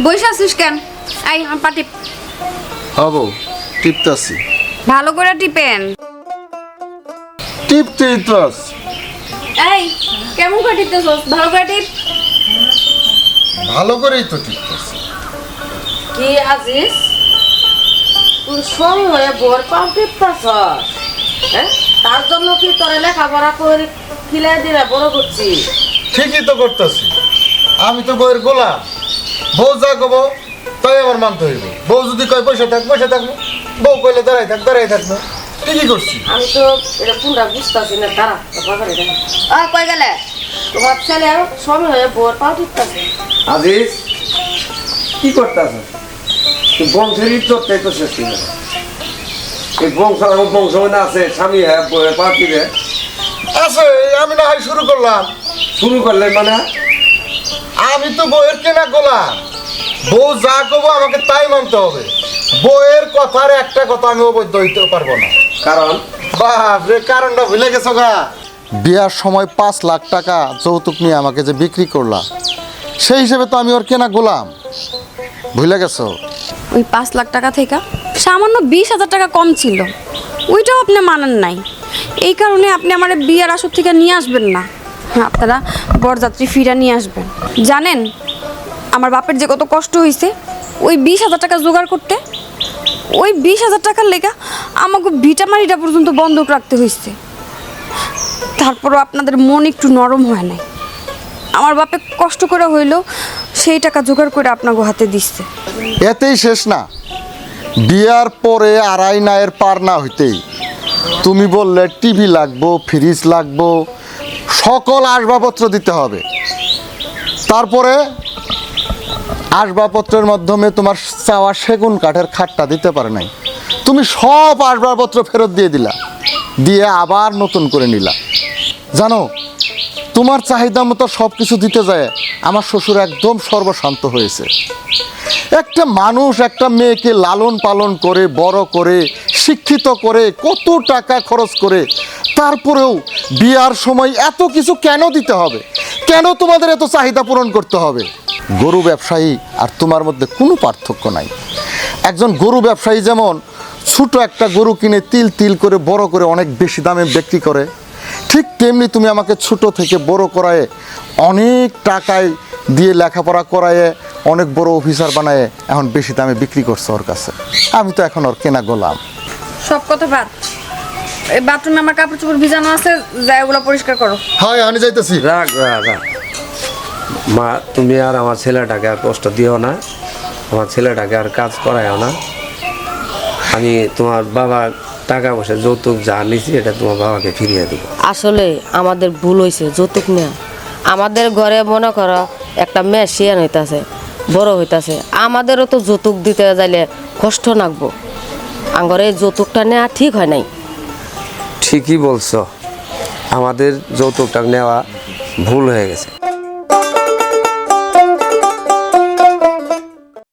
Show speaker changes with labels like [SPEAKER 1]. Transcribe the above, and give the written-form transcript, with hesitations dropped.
[SPEAKER 1] বসে আছিস কেন? এই আমার পা টিপ।
[SPEAKER 2] হবো টিপতাছি।
[SPEAKER 1] ভালো করে টিপেন।
[SPEAKER 2] টিপতেই তো আছি।
[SPEAKER 1] এই কেমন করে টিপতেছস? ভালো করে টিপ।
[SPEAKER 2] ভালো করেই তো টিপতাছি।
[SPEAKER 3] কি আজিজ তুই সঙ্গে হয়ে বোর পাও টিপতাছস? হ্যাঁ, তার জন্য কি তোর লেখাপড়া করে খিলাই দিলে বড় করছি?
[SPEAKER 2] ঠিকই তো করতেছি। আমি তো বইয়ের গোলাম। বউ যা কব তাই আমার মানতে হইব। বউ যদি কয় পয়সা থাক পয়সা থাকবো, বউ কইলে দাঁড়াই থাকবো। ঠিকই করছি।
[SPEAKER 3] আমি তো এটা কোনটা বুঝতেছি না। তারা কই গেলে তোমার ছেলে সঙ্গে হয়ে বোর পাও টিপতাছে।
[SPEAKER 4] আজিজ কি করতেছ? তুই বংশের ইজ্জত তো শেষ করে এই বংশ আমার বংশ না আছে স্বামী হ্যাঁ পাঠিয়ে
[SPEAKER 2] আছে আমি না হয় শুরু করলাম।
[SPEAKER 4] শুরু করলে মানে
[SPEAKER 2] আমি তো বইয়ের কেনা গোলাম। বউ যা কব আমাকে তাই মানতে হবে। বইয়ের কথার একটা কথা আমি অবৈধ হইতে পারবো না।
[SPEAKER 4] কারণ
[SPEAKER 2] বাপরে কারণটা ভুলে গেছো গা। বিয়ার সময় 5 লাখ টাকা যৌতুক নিয়ে আমাকে যে বিক্রি করলা, সেই হিসেবে তো আমি ওর কেনা গোলাম। ভুলে গেছো?
[SPEAKER 1] ওই 5 লাখ টাকা থেকে সামান্য 20,000 টাকা কম ছিল, ওইটাও আপনি মানেন নাই। এই কারণে আপনি আমার বিয়ের আসর থেকে নিয়ে আসবেন না। আপনারা বরযাত্রী ফিরা নিয়ে আসবেন। জানেন আমার বাপের যে কত কষ্ট হয়েছে ওই 20,000 টাকা জোগাড় করতে। ওই 20,000 টাকার লেগা আমাকে ভিটামারিটা পর্যন্ত বন্ধক রাখতে হয়েছে। তারপরও আপনাদের মন একটু নরম হয় নাই। আমার বাপে কষ্ট করে হইলেও সেই টাকা জোগাড় করে আপনাকে হাতে দিচ্ছে।
[SPEAKER 2] এতেই শেষ না, বিয়ার পরে আড়াই নায়ের পার না হইতেই তুমি বললে টিভি লাগবো, ফ্রিজ লাগবো, সকল আসবাবপত্র দিতে হবে। তারপরে আসবাবপত্রের মাধ্যমে তোমার চাওয়া সেগুন কাঠের খাটটা দিতে পারে নাই। তুমি সব আসবাবপত্র ফেরত দিয়ে দিলা, দিয়ে আবার নতুন করে নিলা। জানো তোমার চাহিদা মতো সব কিছু দিতে যায় আমার শ্বশুর একদম সর্বশান্ত হয়েছে। একটা মানুষ একটা মেয়েকে লালন পালন করে বড় করে শিক্ষিত করে কত টাকা খরচ করে, তারপরেও বিয়ার সময় এত কিছু কেন দিতে হবে? কেন তোমাদের এত চাহিদা পূরণ করতে হবে? গরু ব্যবসায়ী আর তোমার মধ্যে কোনো পার্থক্য নাই। একজন গরু ব্যবসায়ী যেমন ছোট একটা গরু কিনে তিল তিল করে বড় করে অনেক বেশি দামে বিক্রি করে, ঠিক তেমনি তুমি আমাকে ছোট থেকে বড় করায় অনেক টাকায় দিয়ে লেখাপড়া করায় অনেক বড় অফিসার বানায় এখন বেশি দামে বিক্রি করছে ওর কাছে। আমি তো এখন ওর কেনা গোলাম।
[SPEAKER 1] সব কথা বাদ, এই বাথরুমে আমার কাপড় চোপড় ভিজানো আছে, যাই ওগুলো পরিষ্কার করো।
[SPEAKER 2] হ্যাঁ আমি যাইতেছি।
[SPEAKER 4] রাগ মা, তুমি আর আমার ছেলেটাকে আর কষ্ট দিও না, আমার ছেলেটাকে আর কাজ করায়ও না। আমি তোমার বাবা টাকা পয়সা যৌতুক যা নিছি এটা তোমার বাবাকে ফিরিয়ে দেবো।
[SPEAKER 3] আসলে আমাদের ভুল হয়েছে যৌতুক নেওয়া। আমাদের ঘরে মনে করো একটা মেয়ে শিয়ান হইতাছে, বড় হইতাছে, আমাদেরও তো যৌতুক দিতে যাইলে কষ্ট লাগবো। আঙ্গরে যৌতুকটা নেওয়া ঠিক হয় নাই।
[SPEAKER 4] ঠিকই বলছো, আমাদের যৌতুকটা নেওয়া ভুল হয়ে গেছে।